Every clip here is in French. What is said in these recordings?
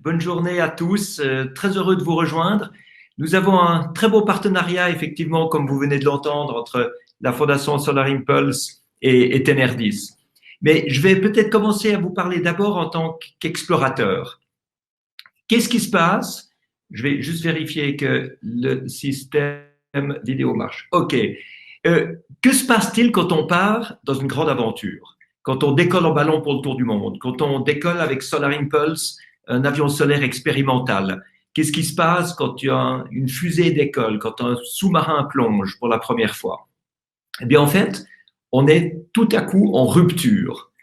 Bonne journée à tous. Très heureux de vous rejoindre. Nous avons un très beau partenariat, effectivement, comme vous venez de l'entendre, entre la Fondation Solar Impulse et Tenerdis. Mais je vais peut-être commencer à vous parler d'abord en tant qu'explorateur. Qu'est-ce qui se passe? Je vais juste vérifier que le système vidéo marche. OK. Que se passe-t-il quand on part dans une grande aventure? Quand on décolle en ballon pour le tour du monde? Quand on décolle avec Solar Impulse, un avion solaire expérimental? Qu'est-ce qui se passe quand il y a une fusée décolle, quand un sous-marin plonge pour la première fois? Eh bien, en fait, on est tout à coup en rupture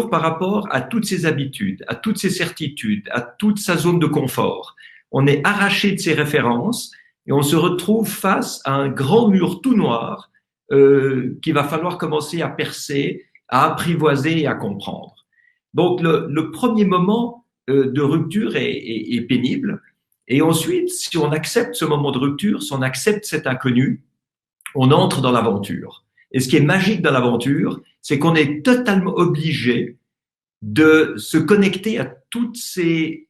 par rapport à toutes ses habitudes, à toutes ses certitudes, à toute sa zone de confort. On est arraché de ses références et on se retrouve face à un grand mur tout noir qu'il va falloir commencer à percer, à apprivoiser et à comprendre. Donc, le premier moment de rupture est pénible. Et ensuite, si on accepte ce moment de rupture, si on accepte cet inconnu, on entre dans l'aventure. Et ce qui est magique dans l'aventure, c'est qu'on est totalement obligé de se connecter à toutes ces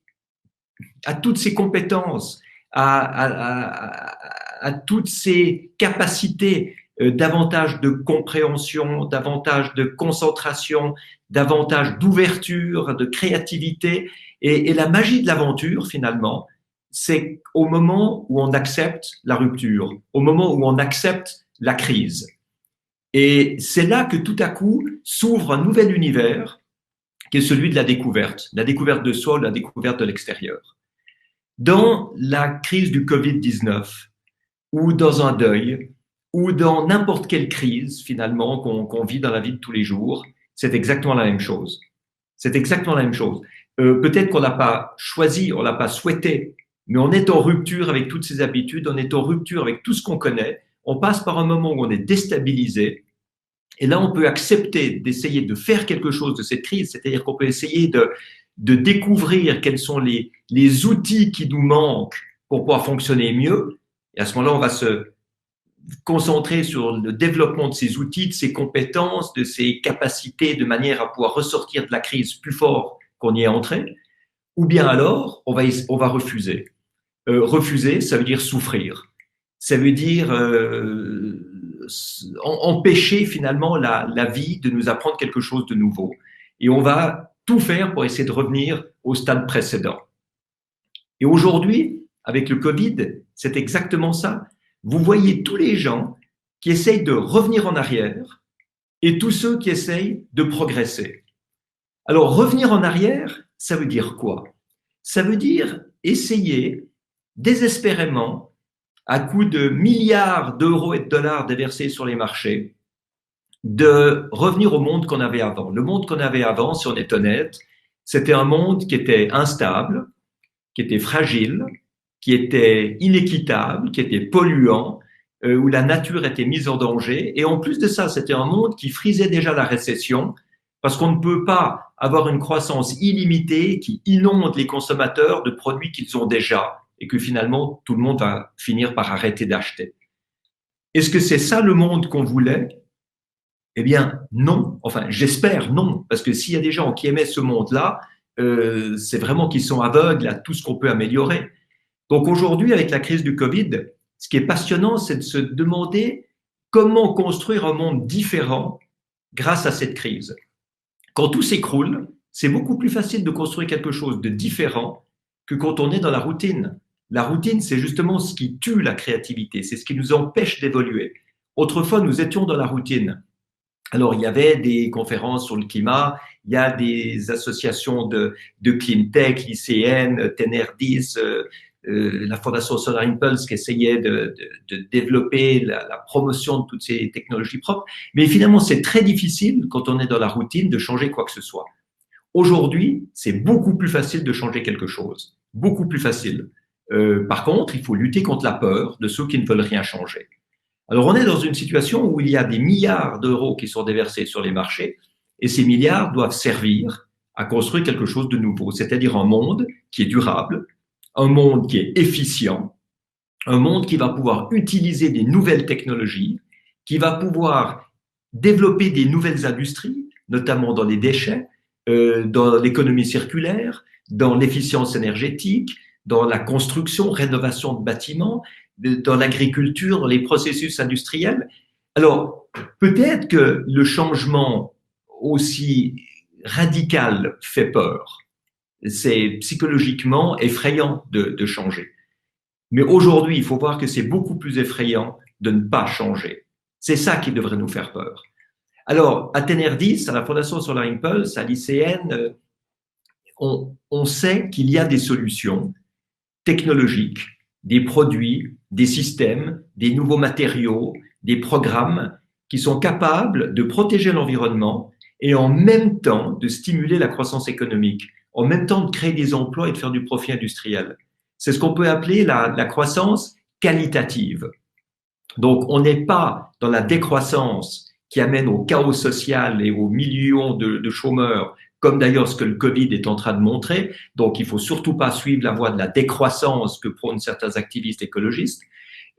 compétences, à toutes ces capacités, davantage de compréhension, davantage de concentration, davantage d'ouverture, de créativité. Et la magie de l'aventure, finalement, c'est au moment où on accepte la rupture, au moment où on accepte la crise. Et c'est là que tout à coup s'ouvre un nouvel univers qui est celui de la découverte de soi, la découverte de l'extérieur. Dans la crise du Covid-19, ou dans un deuil, ou dans n'importe quelle crise finalement qu'on vit dans la vie de tous les jours, c'est exactement la même chose. C'est exactement la même chose. Peut-être qu'on l'a pas choisi, on l'a pas souhaité, mais on est en rupture avec toutes ses habitudes, on est en rupture avec tout ce qu'on connaît. On passe par un moment où on est déstabilisé, et là on peut accepter d'essayer de faire quelque chose de cette crise, c'est-à-dire qu'on peut essayer de découvrir quels sont les outils qui nous manquent pour pouvoir fonctionner mieux. Et à ce moment-là, on va se concentrer sur le développement de ces outils, de ces compétences, de ces capacités, de manière à pouvoir ressortir de la crise plus fort qu'on y est entré. Ou bien alors, on va refuser. Refuser, ça veut dire souffrir. Ça veut dire empêcher finalement la vie de nous apprendre quelque chose de nouveau. Et on va tout faire pour essayer de revenir au stade précédent. Et aujourd'hui, avec le Covid, c'est exactement ça. Vous voyez tous les gens qui essayent de revenir en arrière et tous ceux qui essayent de progresser. Alors, revenir en arrière, ça veut dire quoi? Ça veut dire essayer désespérément, à coup de milliards d'euros et de dollars déversés sur les marchés, de revenir au monde qu'on avait avant. Le monde qu'on avait avant, si on est honnête, c'était un monde qui était instable, qui était fragile, qui était inéquitable, qui était polluant, où la nature était mise en danger. Et en plus de ça, c'était un monde qui frisait déjà la récession, parce qu'on ne peut pas avoir une croissance illimitée qui inonde les consommateurs de produits qu'ils ont déjà et que finalement tout le monde va finir par arrêter d'acheter. Est-ce que c'est ça le monde qu'on voulait? Eh bien, non. Enfin, j'espère non, parce que s'il y a des gens qui aimaient ce monde-là, c'est vraiment qu'ils sont aveugles à tout ce qu'on peut améliorer. Donc aujourd'hui, avec la crise du Covid, ce qui est passionnant, c'est de se demander comment construire un monde différent grâce à cette crise. Quand tout s'écroule, c'est beaucoup plus facile de construire quelque chose de différent que quand on est dans la routine. La routine, c'est justement ce qui tue la créativité, c'est ce qui nous empêche d'évoluer. Autrefois, nous étions dans la routine. Alors, il y avait des conférences sur le climat, il y a des associations de clean tech, l'ICN, Tenerdis, la Fondation Solar Impulse qui essayait de développer la promotion de toutes ces technologies propres. Mais finalement, c'est très difficile, quand on est dans la routine, de changer quoi que ce soit. Aujourd'hui, c'est beaucoup plus facile de changer quelque chose. Beaucoup plus facile. Par contre, il faut lutter contre la peur de ceux qui ne veulent rien changer. Alors, on est dans une situation où il y a des milliards d'euros qui sont déversés sur les marchés et ces milliards doivent servir à construire quelque chose de nouveau, c'est-à-dire un monde qui est durable, un monde qui est efficient, un monde qui va pouvoir utiliser des nouvelles technologies, qui va pouvoir développer des nouvelles industries, notamment dans les déchets, dans l'économie circulaire, dans l'efficience énergétique, dans la construction, rénovation de bâtiments, dans l'agriculture, dans les processus industriels. Alors, peut-être que le changement aussi radical fait peur. C'est psychologiquement effrayant de changer. Mais aujourd'hui, il faut voir que c'est beaucoup plus effrayant de ne pas changer. C'est ça qui devrait nous faire peur. Alors, à Tenerdis, à la Fondation Solar Impulse, à l'ICN, on sait qu'il y a des solutions technologiques, des produits, des systèmes, des nouveaux matériaux, des programmes qui sont capables de protéger l'environnement et en même temps de stimuler la croissance économique, en même temps de créer des emplois et de faire du profit industriel. C'est ce qu'on peut appeler la croissance qualitative. Donc, on n'est pas dans la décroissance qui amène au chaos social et aux millions de chômeurs, comme d'ailleurs ce que le Covid est en train de montrer. Donc, il faut surtout pas suivre la voie de la décroissance que prônent certains activistes écologistes.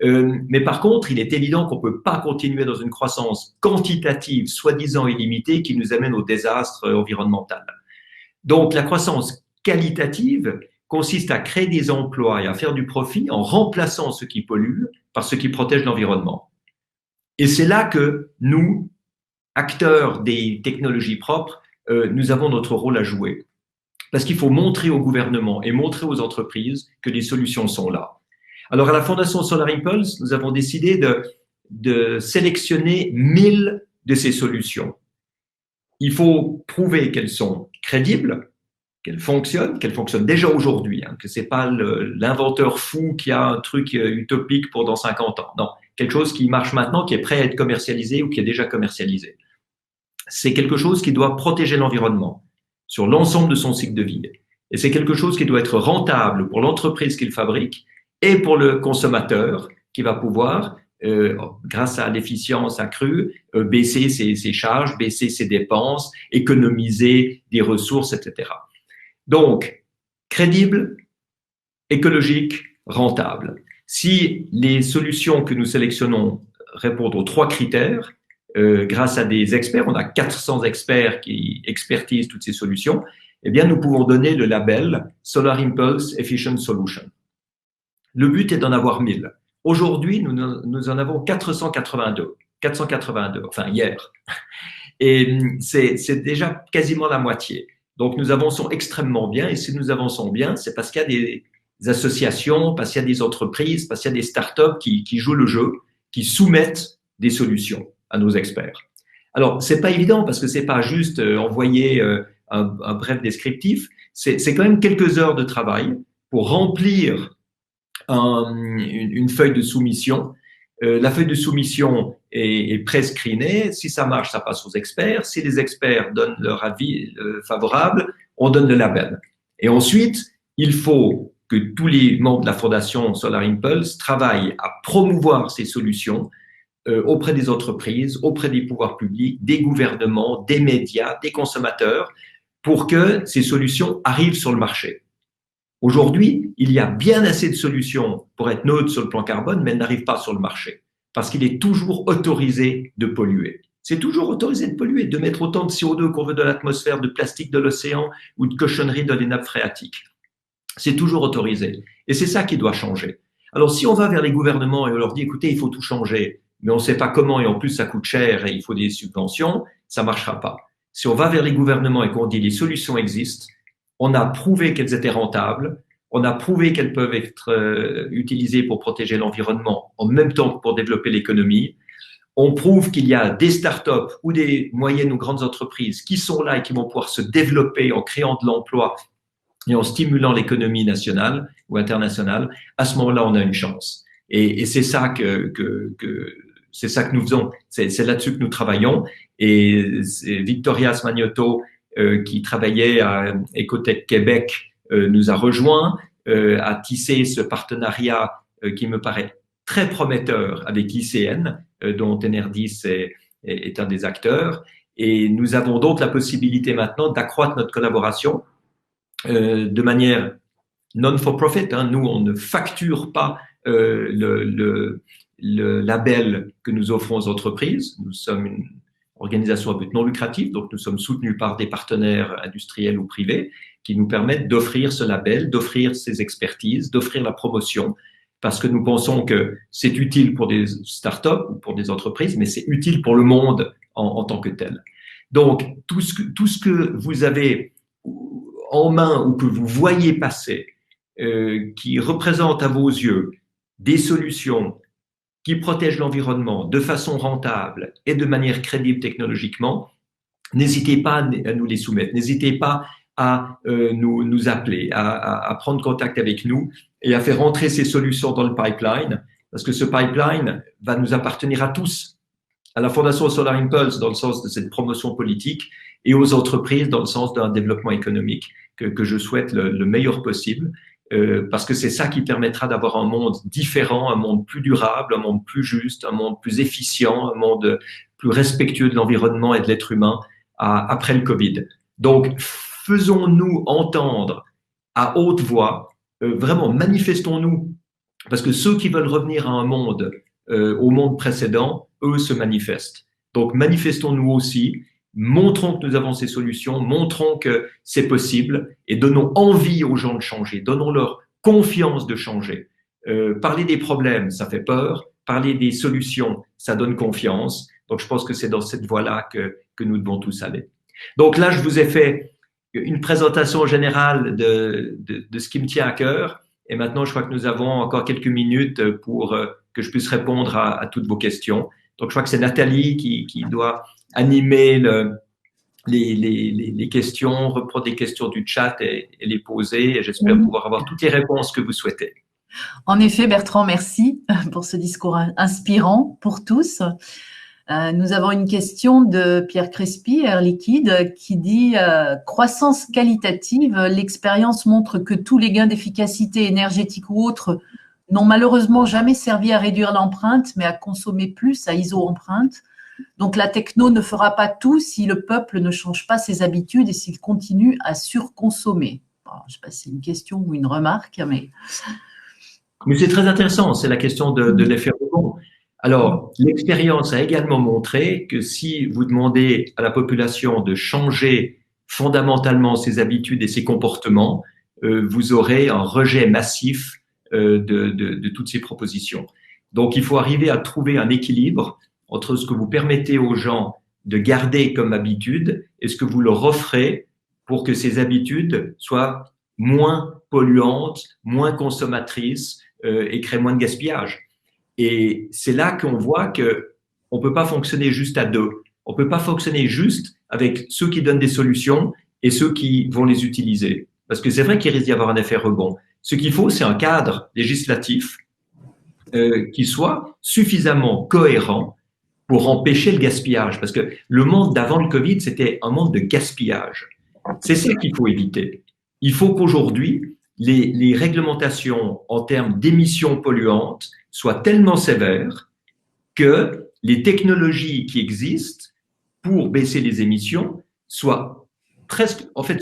Mais par contre, il est évident qu'on peut pas continuer dans une croissance quantitative, soi-disant illimitée, qui nous amène au désastre environnemental. Donc, la croissance qualitative consiste à créer des emplois et à faire du profit en remplaçant ce qui pollue par ce qui protège l'environnement. Et c'est là que nous, acteurs des technologies propres, nous avons notre rôle à jouer. Parce qu'il faut montrer au gouvernement et montrer aux entreprises que les solutions sont là. Alors, à la Fondation Solar Impulse, nous avons décidé de sélectionner 1000 de ces solutions. Il faut prouver qu'elles sont crédibles, qu'elles fonctionnent déjà aujourd'hui, hein, que c'est pas l'inventeur fou qui a un truc utopique pour dans 50 ans. Non, quelque chose qui marche maintenant, qui est prêt à être commercialisé ou qui est déjà commercialisé. C'est quelque chose qui doit protéger l'environnement sur l'ensemble de son cycle de vie. Et c'est quelque chose qui doit être rentable pour l'entreprise qui le fabrique et pour le consommateur qui va pouvoir, grâce à l'efficience accrue, baisser ses charges, baisser ses dépenses, économiser des ressources, etc. Donc, crédible, écologique, rentable. Si les solutions que nous sélectionnons répondent aux 3 critères, grâce à des experts, on a 400 experts qui expertisent toutes ces solutions, eh bien, nous pouvons donner le label Solar Impulse Efficient Solution. Le but est d'en avoir 1000. Aujourd'hui, nous en avons 482, enfin hier. Et c'est déjà quasiment la moitié. Donc, nous avançons extrêmement bien. Et si nous avançons bien, c'est parce qu'il y a des associations, parce qu'il y a des entreprises, parce qu'il y a des startups qui jouent le jeu, qui soumettent des solutions à nos experts. Alors, c'est pas évident parce que c'est pas juste envoyer un bref descriptif. C'est quand même quelques heures de travail pour remplir une feuille de soumission. La feuille de soumission est pré-screenée. Si ça marche, ça passe aux experts. Si les experts donnent leur avis favorable, on donne le label. Et ensuite, il faut que tous les membres de la Fondation Solar Impulse travaillent à promouvoir ces solutions auprès des entreprises, auprès des pouvoirs publics, des gouvernements, des médias, des consommateurs, pour que ces solutions arrivent sur le marché. Aujourd'hui, il y a bien assez de solutions pour être neutre sur le plan carbone, mais elles n'arrivent pas sur le marché parce qu'il est toujours autorisé de polluer. C'est toujours autorisé de polluer, de mettre autant de CO2 qu'on veut de l'atmosphère, de plastique de l'océan ou de cochonneries dans les nappes phréatiques. C'est toujours autorisé. Et c'est ça qui doit changer. Alors, si on va vers les gouvernements et on leur dit, écoutez, il faut tout changer, mais on ne sait pas comment et en plus ça coûte cher et il faut des subventions, ça ne marchera pas. Si on va vers les gouvernements et qu'on dit les solutions existent, on a prouvé qu'elles étaient rentables, on a prouvé qu'elles peuvent être utilisées pour protéger l'environnement en même temps que pour développer l'économie. On prouve qu'il y a des startups ou des moyennes ou grandes entreprises qui sont là et qui vont pouvoir se développer en créant de l'emploi et en stimulant l'économie nationale ou internationale. À ce moment-là, on a une chance. Et c'est ça c'est ça que nous faisons. C'est là-dessus que nous travaillons. Et Victoria Smagnotto, qui travaillait à Ecotech Québec, nous a rejoints, a tissé ce partenariat qui me paraît très prometteur avec ICN, dont Tenerdis est un des acteurs. Et nous avons donc la possibilité maintenant d'accroître notre collaboration de manière non-for-profit. Hein. Nous, on ne facture pas le label que nous offrons aux entreprises. Nous sommes une organisation à but non lucratif, donc nous sommes soutenus par des partenaires industriels ou privés qui nous permettent d'offrir ce label, d'offrir ces expertises, d'offrir la promotion, parce que nous pensons que c'est utile pour des startups ou pour des entreprises, mais c'est utile pour le monde en tant que tel. Donc, tout ce que vous avez en main ou que vous voyez passer, qui représente à vos yeux des solutions qui protègent l'environnement de façon rentable et de manière crédible technologiquement, n'hésitez pas à nous les soumettre, n'hésitez pas à nous appeler, à prendre contact avec nous et à faire rentrer ces solutions dans le pipeline, parce que ce pipeline va nous appartenir à tous, à la Fondation Solar Impulse dans le sens de cette promotion politique et aux entreprises dans le sens d'un développement économique que je souhaite le meilleur possible, parce que c'est ça qui permettra d'avoir un monde différent, un monde plus durable, un monde plus juste, un monde plus efficient, un monde plus respectueux de l'environnement et de l'être humain après le Covid. Donc, faisons-nous entendre à haute voix, vraiment manifestons-nous, parce que ceux qui veulent revenir à un monde, au monde précédent, eux se manifestent. Donc, manifestons-nous aussi, montrons que nous avons ces solutions, montrons que c'est possible et donnons envie aux gens de changer, donnons-leur confiance de changer. Parler des problèmes, ça fait peur, parler des solutions, ça donne confiance. Donc, je pense que c'est dans cette voie-là que nous devons tous aller. Donc là, je vous ai fait une présentation générale de ce qui me tient à cœur. Et maintenant, je crois que nous avons encore quelques minutes pour que je puisse répondre à toutes vos questions. Donc, je crois que c'est Nathalie qui doit animer les questions, reprendre des questions du chat et les poser. Et j'espère pouvoir avoir toutes les réponses que vous souhaitez. En effet, Bertrand, merci pour ce discours inspirant pour tous. Nous avons une question de Pierre Crespi, Air Liquide, qui dit croissance qualitative, l'expérience montre que tous les gains d'efficacité énergétique ou autres n'ont malheureusement jamais servi à réduire l'empreinte, mais à consommer plus, à iso-empreinte. Donc la techno ne fera pas tout si le peuple ne change pas ses habitudes et s'il continue à surconsommer. Bon, je ne sais pas si c'est une question ou une remarque, mais… Mais c'est très intéressant, c'est la question de l'effet rebond. Alors, l'expérience a également montré que si vous demandez à la population de changer fondamentalement ses habitudes et ses comportements, vous aurez un rejet massif de toutes ces propositions. Donc, il faut arriver à trouver un équilibre entre ce que vous permettez aux gens de garder comme habitude et ce que vous leur offrez pour que ces habitudes soient moins polluantes, moins consommatrices et créent moins de gaspillage. Et c'est là qu'on voit que on peut pas fonctionner juste à deux. On peut pas fonctionner juste avec ceux qui donnent des solutions et ceux qui vont les utiliser. Parce que c'est vrai qu'il risque d'y avoir un effet rebond. Ce qu'il faut, c'est un cadre législatif qui soit suffisamment cohérent pour empêcher le gaspillage. Parce que le monde d'avant le Covid, c'était un monde de gaspillage. C'est ça qu'il faut éviter. Il faut qu'aujourd'hui, les réglementations en termes d'émissions polluantes soient tellement sévères que les technologies qui existent pour baisser les émissions soient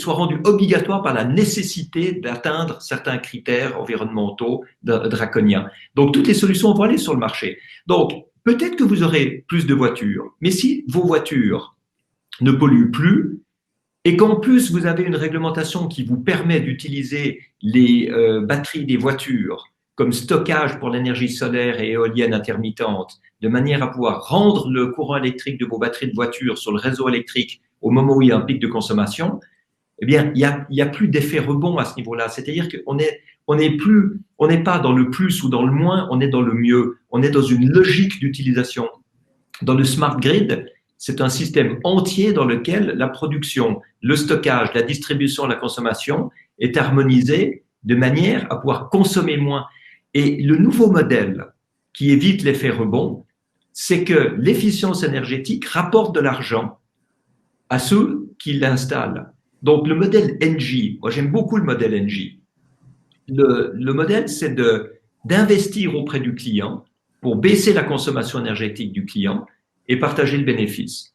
rendues obligatoires par la nécessité d'atteindre certains critères environnementaux draconiens. Donc, toutes les solutions vont aller sur le marché. Donc, peut-être que vous aurez plus de voitures, mais si vos voitures ne polluent plus, et qu'en plus, vous avez une réglementation qui vous permet d'utiliser les batteries des voitures comme stockage pour l'énergie solaire et éolienne intermittente, de manière à pouvoir rendre le courant électrique de vos batteries de voitures sur le réseau électrique au moment où il y a un pic de consommation, eh bien, il y a plus d'effet rebond à ce niveau-là. C'est-à-dire qu'on n'est pas dans le plus ou dans le moins, on est dans le mieux. On est dans une logique d'utilisation. Dans le smart grid, c'est un système entier dans lequel la production, le stockage, la distribution, la consommation est harmonisée de manière à pouvoir consommer moins. Et le nouveau modèle qui évite l'effet rebond, c'est que l'efficience énergétique rapporte de l'argent à ceux qui l'installent. Donc le modèle NG, moi j'aime beaucoup le modèle NG. Le modèle, c'est d'investir auprès du client pour baisser la consommation énergétique du client et partager le bénéfice.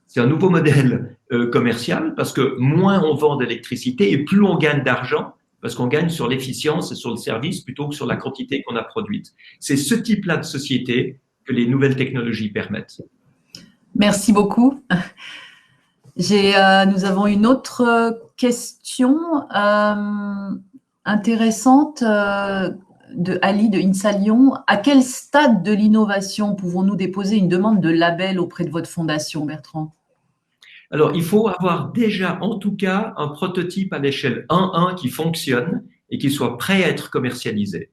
C'est un nouveau modèle commercial parce que moins on vend d'électricité et plus on gagne d'argent parce qu'on gagne sur l'efficience et sur le service plutôt que sur la quantité qu'on a produite. C'est ce type-là de société que les nouvelles technologies permettent. Merci beaucoup. Nous avons une autre question intéressante de Ali de INSA Lyon. À quel stade de l'innovation pouvons-nous déposer une demande de label auprès de votre fondation, Bertrand? Alors, il faut avoir déjà, en tout cas, un prototype à l'échelle 1.1 qui fonctionne et qui soit prêt à être commercialisé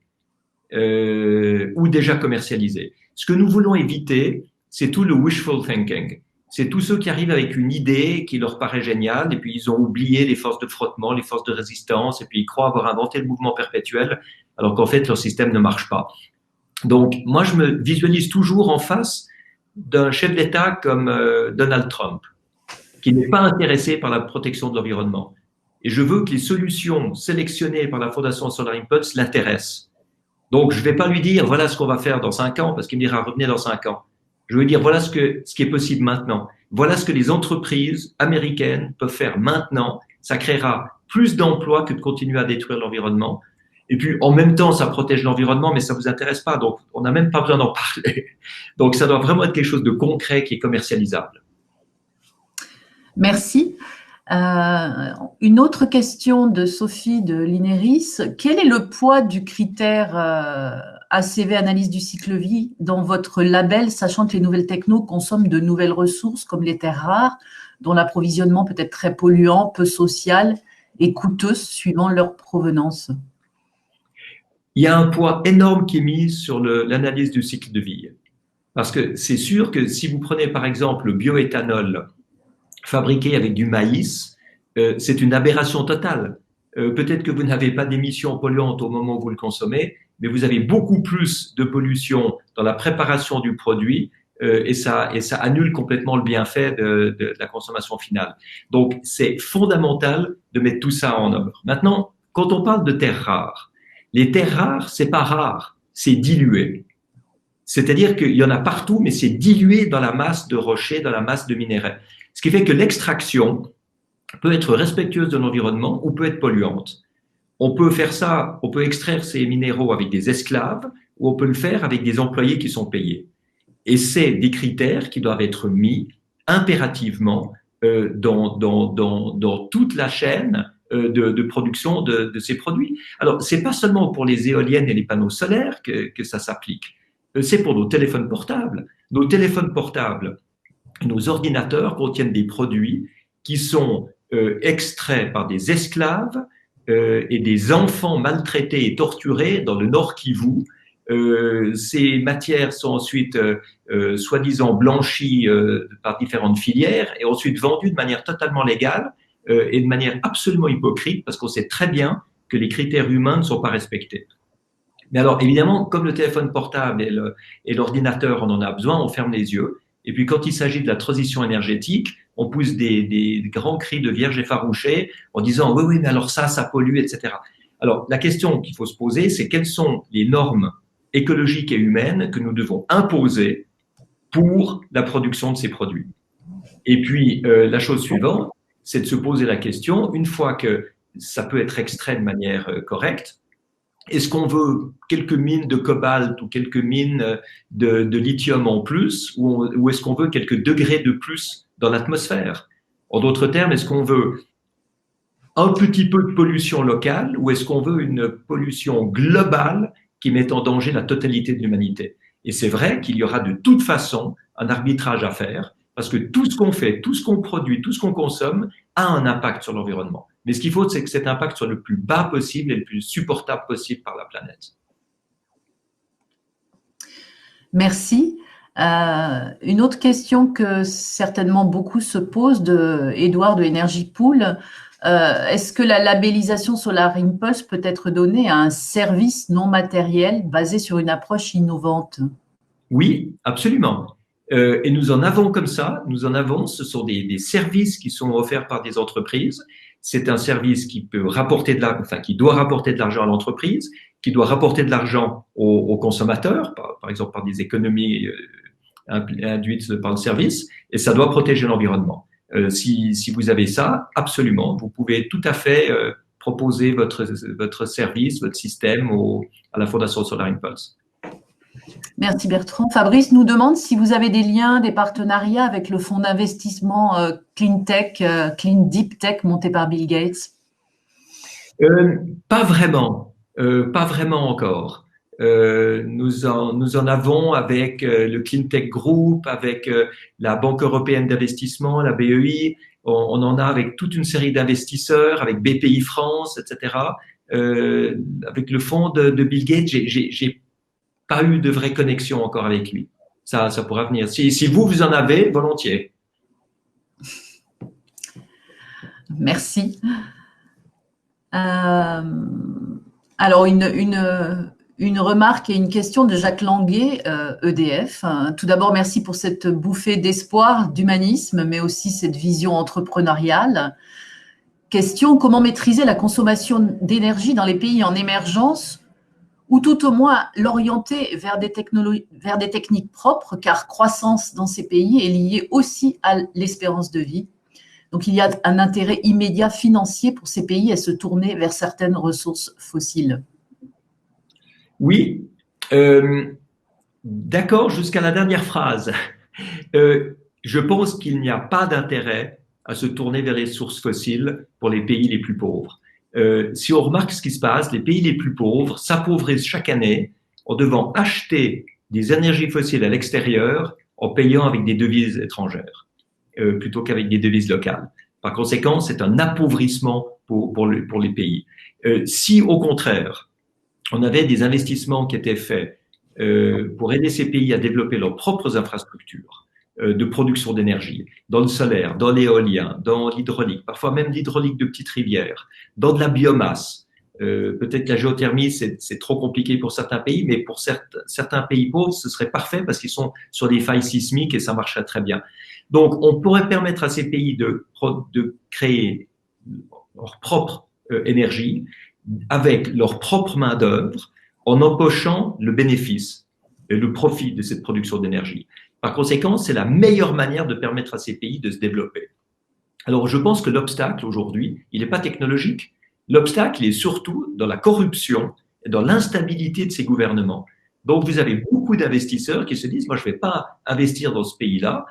ou déjà commercialisé. Ce que nous voulons éviter, c'est tout le wishful thinking. C'est tous ceux qui arrivent avec une idée qui leur paraît géniale et puis ils ont oublié les forces de frottement, les forces de résistance et puis ils croient avoir inventé le mouvement perpétuel alors qu'en fait leur système ne marche pas. Donc moi je me visualise toujours en face d'un chef d'État comme Donald Trump qui n'est pas intéressé par la protection de l'environnement. Et je veux que les solutions sélectionnées par la Fondation Solar Impulse l'intéressent. Donc je ne vais pas lui dire voilà ce qu'on va faire dans 5 ans parce qu'il me dira revenez dans 5 ans. Je veux dire, voilà ce qui est possible maintenant. Voilà ce que les entreprises américaines peuvent faire maintenant. Ça créera plus d'emplois que de continuer à détruire l'environnement. Et puis, en même temps, ça protège l'environnement, mais ça vous intéresse pas. Donc, on n'a même pas besoin d'en parler. Donc, ça doit vraiment être quelque chose de concret qui est commercialisable. Merci. Une autre question de Sophie de l'INERIS. Quel est le poids du critère ACV, analyse du cycle vie, dans votre label, sachant que les nouvelles technos consomment de nouvelles ressources comme les terres rares, dont l'approvisionnement peut être très polluant, peu social et coûteux suivant leur provenance? Il y a un poids énorme qui est mis sur l'analyse du cycle de vie. Parce que c'est sûr que si vous prenez par exemple le bioéthanol fabriqué avec du maïs, c'est une aberration totale. Peut-être que vous n'avez pas d'émissions polluantes au moment où vous le consommez, mais vous avez beaucoup plus de pollution dans la préparation du produit et ça annule complètement le bienfait de la consommation finale. Donc, c'est fondamental de mettre tout ça en œuvre. Maintenant, quand on parle de terres rares, les terres rares, c'est pas rare, c'est dilué. C'est-à-dire qu'il y en a partout, mais c'est dilué dans la masse de rochers, dans la masse de minerais. Ce qui fait que l'extraction peut être respectueuse de l'environnement ou peut être polluante. On peut faire ça, on peut extraire ces minéraux avec des esclaves ou on peut le faire avec des employés qui sont payés. Et c'est des critères qui doivent être mis impérativement dans toute la chaîne de production de ces produits. Alors, c'est pas seulement pour les éoliennes et les panneaux solaires que ça s'applique. C'est pour nos téléphones portables. Nos téléphones portables, nos ordinateurs contiennent des produits qui sont extraits par des esclaves et des enfants maltraités et torturés dans le Nord Kivu. Ces matières sont ensuite soi-disant blanchies par différentes filières et ensuite vendues de manière totalement légale et de manière absolument hypocrite parce qu'on sait très bien que les critères humains ne sont pas respectés. Mais alors, évidemment, comme le téléphone portable et l'ordinateur, on en a besoin, on ferme les yeux. Et puis, quand il s'agit de la transition énergétique, on pousse des grands cris de vierge effarouchée en disant « oui, mais alors ça pollue, etc. » Alors, la question qu'il faut se poser, c'est quelles sont les normes écologiques et humaines que nous devons imposer pour la production de ces produits. Et puis, la chose suivante, c'est de se poser la question, une fois que ça peut être extrait de manière correcte, est-ce qu'on veut quelques mines de cobalt ou quelques mines de lithium en plus ou est-ce qu'on veut quelques degrés de plus dans l'atmosphère? En d'autres termes, est-ce qu'on veut un petit peu de pollution locale ou est-ce qu'on veut une pollution globale qui met en danger la totalité de l'humanité? Et c'est vrai qu'il y aura de toute façon un arbitrage à faire parce que tout ce qu'on fait, tout ce qu'on produit, tout ce qu'on consomme a un impact sur l'environnement. Mais ce qu'il faut, c'est que cet impact soit le plus bas possible et le plus supportable possible par la planète. Merci. Une autre question que certainement beaucoup se posent de Édouard de Energy Pool. Est-ce que la labellisation Solar Impulse peut être donnée à un service non matériel basé sur une approche innovante? Oui, absolument. Et nous en avons comme ça, ce sont des services qui sont offerts par des entreprises. C'est un service qui peut rapporter qui doit rapporter de l'argent à l'entreprise, qui doit rapporter de l'argent aux consommateurs, par exemple par des économies induites par le service, et ça doit protéger l'environnement. Si vous avez ça, absolument, vous pouvez tout à fait proposer votre service, votre système à la Fondation Solar Impulse. Merci Bertrand. Fabrice nous demande si vous avez des liens, des partenariats avec le fonds d'investissement Clean Tech, Clean Deep Tech monté par Bill Gates. Pas vraiment, pas vraiment encore. Nous en avons avec le Cleantech Group, avec la Banque européenne d'investissement, la BEI. On en a avec toute une série d'investisseurs, avec BPI France, etc. Avec le fonds de Bill Gates, j'ai pas eu de vraie connexion encore avec lui. Ça pourra venir. Si vous en avez, volontiers. Merci. Alors, une remarque et une question de Jacques Languet, EDF. Tout d'abord, merci pour cette bouffée d'espoir, d'humanisme, mais aussi cette vision entrepreneuriale. Question, comment maîtriser la consommation d'énergie dans les pays en émergence ou tout au moins l'orienter vers des techniques propres, car croissance dans ces pays est liée aussi à l'espérance de vie. Donc, il y a un intérêt immédiat financier pour ces pays à se tourner vers certaines ressources fossiles. Oui, d'accord jusqu'à la dernière phrase. Je pense qu'il n'y a pas d'intérêt à se tourner vers les sources fossiles pour les pays les plus pauvres. Si on remarque ce qui se passe, les pays les plus pauvres s'appauvrissent chaque année en devant acheter des énergies fossiles à l'extérieur en payant avec des devises étrangères plutôt qu'avec des devises locales. Par conséquent, c'est un appauvrissement pour les pays. Si au contraire, on avait des investissements qui étaient faits pour aider ces pays à développer leurs propres infrastructures de production d'énergie, dans le solaire, dans l'éolien, dans l'hydraulique, parfois même l'hydraulique de petites rivières, dans de la biomasse. Peut-être que la géothermie, c'est trop compliqué pour certains pays, mais pour certains pays pauvres, ce serait parfait parce qu'ils sont sur des failles sismiques et ça marcherait très bien. Donc, on pourrait permettre à ces pays de créer leur propre énergie avec leur propre main-d'œuvre en empochant le bénéfice et le profit de cette production d'énergie. Par conséquent, c'est la meilleure manière de permettre à ces pays de se développer. Alors, je pense que l'obstacle aujourd'hui, il n'est pas technologique. L'obstacle est surtout dans la corruption et dans l'instabilité de ces gouvernements. Donc, vous avez beaucoup d'investisseurs qui se disent, moi, je ne vais pas investir dans ce pays-là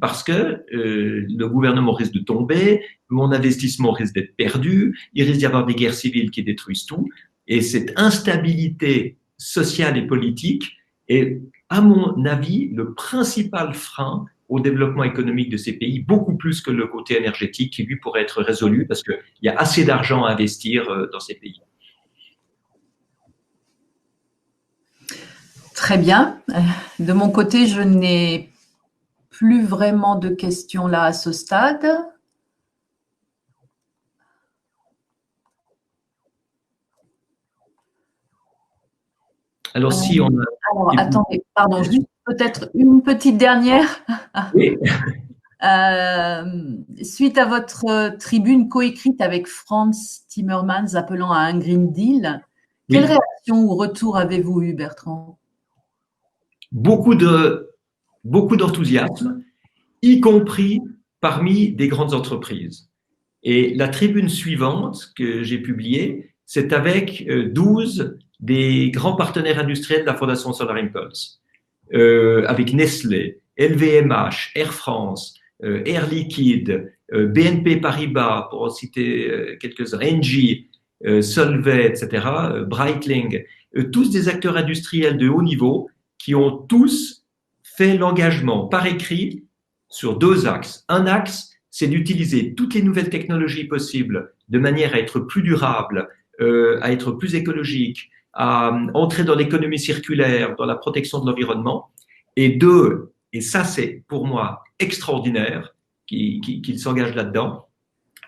parce que le gouvernement risque de tomber, mon investissement risque d'être perdu, il risque d'y avoir des guerres civiles qui détruisent tout. Et cette instabilité sociale et politique est, à mon avis, le principal frein au développement économique de ces pays, beaucoup plus que le côté énergétique qui, lui, pourrait être résolu parce qu'il y a assez d'argent à investir dans ces pays. Très bien. De mon côté, je n'ai plus vraiment de questions là à ce stade. Alors, si on a... Alors, attendez, pardon, juste peut-être une petite dernière. Oui. Suite à votre tribune coécrite avec Frans Timmermans appelant à un Green Deal, quelle réaction ou retour avez-vous eu, Bertrand? Beaucoup d'enthousiasme, y compris parmi des grandes entreprises. Et la tribune suivante que j'ai publiée, c'est avec 12 des grands partenaires industriels de la Fondation Solar Impulse, avec Nestlé, LVMH, Air France, Air Liquide, BNP Paribas, pour en citer quelques-uns, Engie, Solvay, etc., Breitling, tous des acteurs industriels de haut niveau qui ont tous fait l'engagement par écrit sur 2 axes. Un axe, c'est d'utiliser toutes les nouvelles technologies possibles de manière à être plus durable, à être plus écologique, à entrer dans l'économie circulaire, dans la protection de l'environnement. Et 2, et ça c'est pour moi extraordinaire qu'il s'engage là-dedans,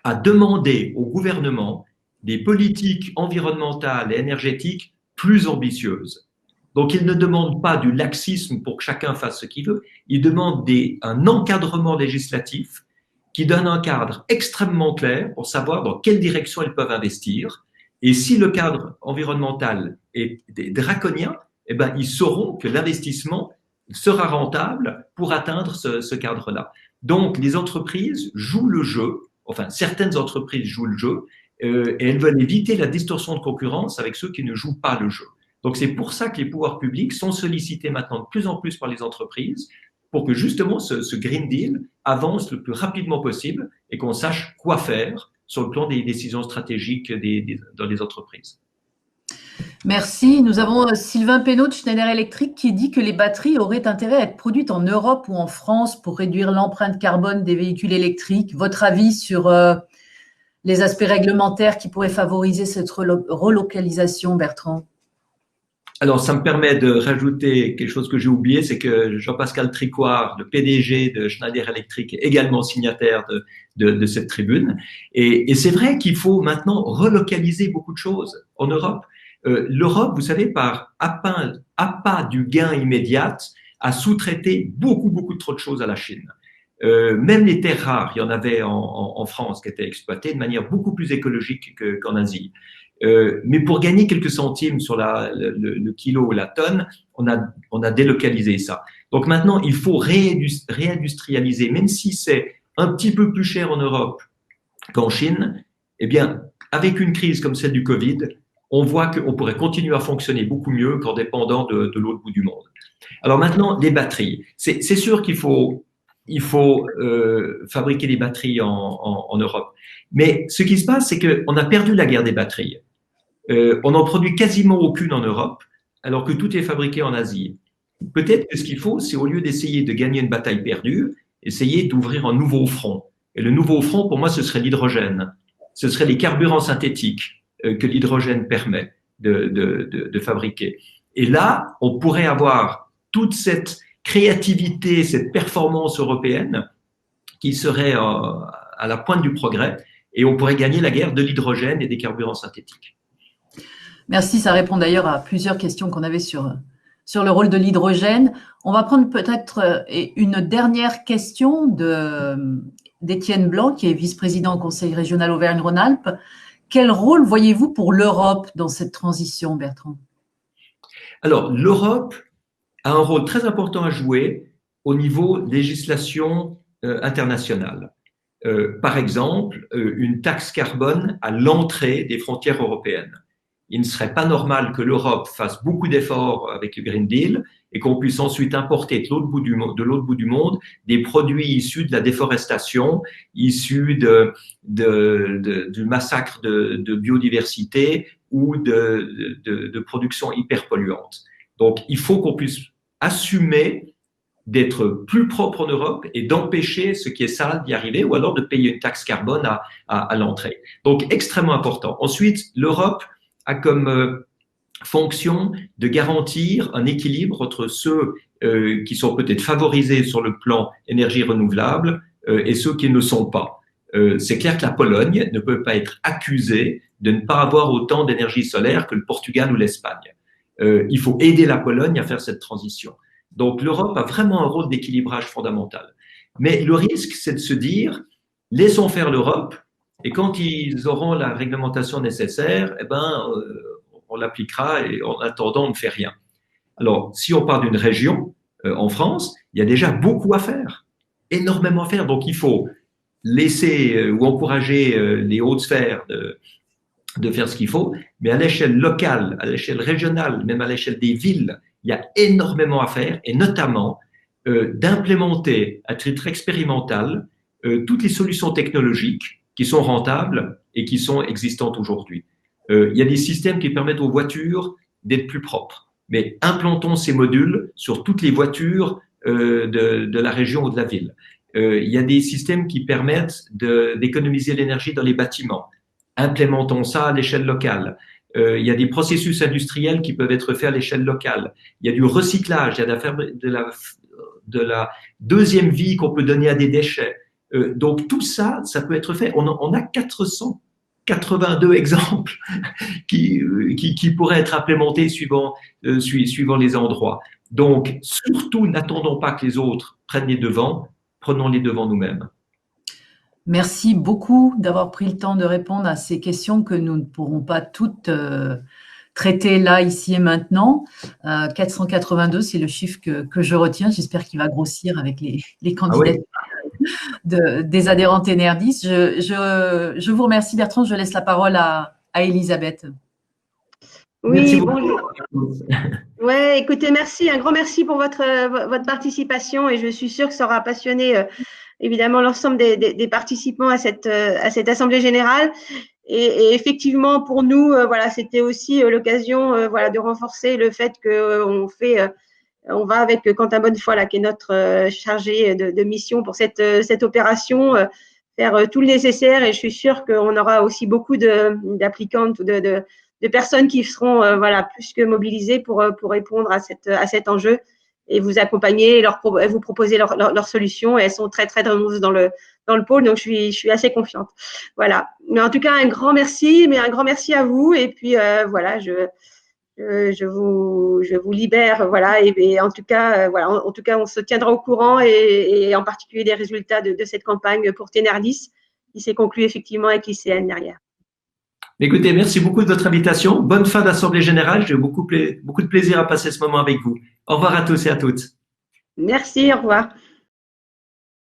à demander au gouvernement des politiques environnementales et énergétiques plus ambitieuses. Donc, il ne demande pas du laxisme pour que chacun fasse ce qu'il veut, il demande un encadrement législatif qui donne un cadre extrêmement clair pour savoir dans quelle direction ils peuvent investir. Et si le cadre environnemental est draconien, eh ben, ils sauront que l'investissement sera rentable pour atteindre ce cadre-là. Donc, les entreprises jouent le jeu, enfin, certaines entreprises jouent le jeu, et elles veulent éviter la distorsion de concurrence avec ceux qui ne jouent pas le jeu. Donc, c'est pour ça que les pouvoirs publics sont sollicités maintenant de plus en plus par les entreprises pour que justement ce Green Deal avance le plus rapidement possible et qu'on sache quoi faire sur le plan des décisions stratégiques dans les entreprises. Merci. Nous avons Sylvain Pénaud de Schneider Electric qui dit que les batteries auraient intérêt à être produites en Europe ou en France pour réduire l'empreinte carbone des véhicules électriques. Votre avis sur les aspects réglementaires qui pourraient favoriser cette relocalisation, Bertrand? Alors, ça me permet de rajouter quelque chose que j'ai oublié, c'est que Jean-Pascal Tricoire, le PDG de Schneider Electric, est également signataire de cette tribune. Et c'est vrai qu'il faut maintenant relocaliser beaucoup de choses en Europe. L'Europe, vous savez, par appât du gain immédiat, a sous-traité beaucoup trop de choses à la Chine. Même les terres rares, il y en avait en France qui étaient exploitées de manière beaucoup plus écologique qu'en Asie. Mais pour gagner quelques centimes sur le kilo ou la tonne, on a délocalisé ça. Donc maintenant, il faut réindustrialiser, même si c'est un petit peu plus cher en Europe qu'en Chine. Eh bien, avec une crise comme celle du Covid, on voit qu'on pourrait continuer à fonctionner beaucoup mieux qu'en dépendant de l'autre bout du monde. Alors maintenant, les batteries. C'est sûr qu'il faut fabriquer des batteries en Europe. Mais ce qui se passe, c'est qu'on a perdu la guerre des batteries. On n'en produit quasiment aucune en Europe, alors que tout est fabriqué en Asie. Peut-être que ce qu'il faut, c'est au lieu d'essayer de gagner une bataille perdue, essayer d'ouvrir un nouveau front. Et le nouveau front, pour moi, ce serait l'hydrogène. Ce serait les carburants synthétiques que l'hydrogène permet de fabriquer. Et là, on pourrait avoir toute cette créativité, cette performance européenne qui serait à la pointe du progrès, et on pourrait gagner la guerre de l'hydrogène et des carburants synthétiques. Merci, ça répond d'ailleurs à plusieurs questions qu'on avait sur le rôle de l'hydrogène. On va prendre peut-être une dernière question d'Étienne Blanc, qui est vice-président au Conseil régional Auvergne-Rhône-Alpes. Quel rôle voyez-vous pour l'Europe dans cette transition, Bertrand? Alors, l'Europe a un rôle très important à jouer au niveau législation internationale. Par exemple, une taxe carbone à l'entrée des frontières européennes. Il ne serait pas normal que l'Europe fasse beaucoup d'efforts avec le Green Deal et qu'on puisse ensuite importer de l'autre bout du monde des produits issus de la déforestation, issus du massacre de biodiversité ou de production hyper polluante. Donc, il faut qu'on puisse assumer d'être plus propre en Europe et d'empêcher ce qui est sale d'y arriver, ou alors de payer une taxe carbone à l'entrée. Donc, extrêmement important. Ensuite, l'Europe a comme fonction de garantir un équilibre entre ceux qui sont peut-être favorisés sur le plan énergie renouvelable et ceux qui ne le sont pas. C'est clair que la Pologne ne peut pas être accusée de ne pas avoir autant d'énergie solaire que le Portugal ou l'Espagne. Il faut aider la Pologne à faire cette transition. Donc l'Europe a vraiment un rôle d'équilibrage fondamental. Mais le risque, c'est de se dire, laissons faire l'Europe, et quand ils auront la réglementation nécessaire, eh ben, on l'appliquera et en attendant, on ne fait rien. Alors, si on parle d'une région, en France, il y a déjà beaucoup à faire, énormément à faire. Donc, il faut laisser ou encourager les hautes sphères de faire ce qu'il faut, mais à l'échelle locale, à l'échelle régionale, même à l'échelle des villes, il y a énormément à faire, et notamment d'implémenter à titre expérimental toutes les solutions technologiques qui sont rentables et qui sont existantes aujourd'hui. Il y a des systèmes qui permettent aux voitures d'être plus propres, mais implantons ces modules sur toutes les voitures de la région ou de la ville. Il y a des systèmes qui permettent d'économiser l'énergie dans les bâtiments. Implémentons ça à l'échelle locale. Il y a des processus industriels qui peuvent être faits à l'échelle locale. Il y a du recyclage, il y a de la deuxième vie qu'on peut donner à des déchets. Donc tout ça, ça peut être fait. On a 482 exemples qui pourraient être implémentés suivant les endroits. Donc surtout, n'attendons pas que les autres prennent les devants, prenons les devants nous-mêmes. Merci beaucoup d'avoir pris le temps de répondre à ces questions que nous ne pourrons pas toutes traiter là, ici et maintenant. 482, c'est le chiffre que je retiens. J'espère qu'il va grossir avec les candidats des adhérents Enerdis. Je vous remercie, Bertrand. Je laisse la parole à Elisabeth. Merci Oui, beaucoup. bonjour. Ouais, écoutez, merci, un grand merci pour votre participation et je suis sûre que ça aura passionné évidemment l'ensemble des participants à cette assemblée générale. Et effectivement, pour nous, voilà, c'était aussi l'occasion, voilà, de renforcer le fait que on va avec Quentin Bonnefoy, là, qui est notre chargé de mission pour cette opération, faire tout le nécessaire. Et je suis sûre qu'on aura aussi beaucoup d'applicantes, de personnes qui seront voilà, plus que mobilisées pour répondre à cet enjeu et vous accompagner, et vous proposer leurs solutions. Et elles sont très, très nombreuses dans le pôle, donc je suis assez confiante. Voilà. Mais en tout cas, un grand merci, mais un grand merci à vous. Et puis, voilà, je vous libère, voilà. Et en tout cas, voilà, en tout cas, on se tiendra au courant et en particulier des résultats de cette campagne pour Ténardis, qui s'est conclue effectivement avec l'ICN derrière. Écoutez, merci beaucoup de votre invitation. Bonne fin d'Assemblée générale. J'ai eu beaucoup de plaisir à passer ce moment avec vous. Au revoir à tous et à toutes. Merci, au revoir.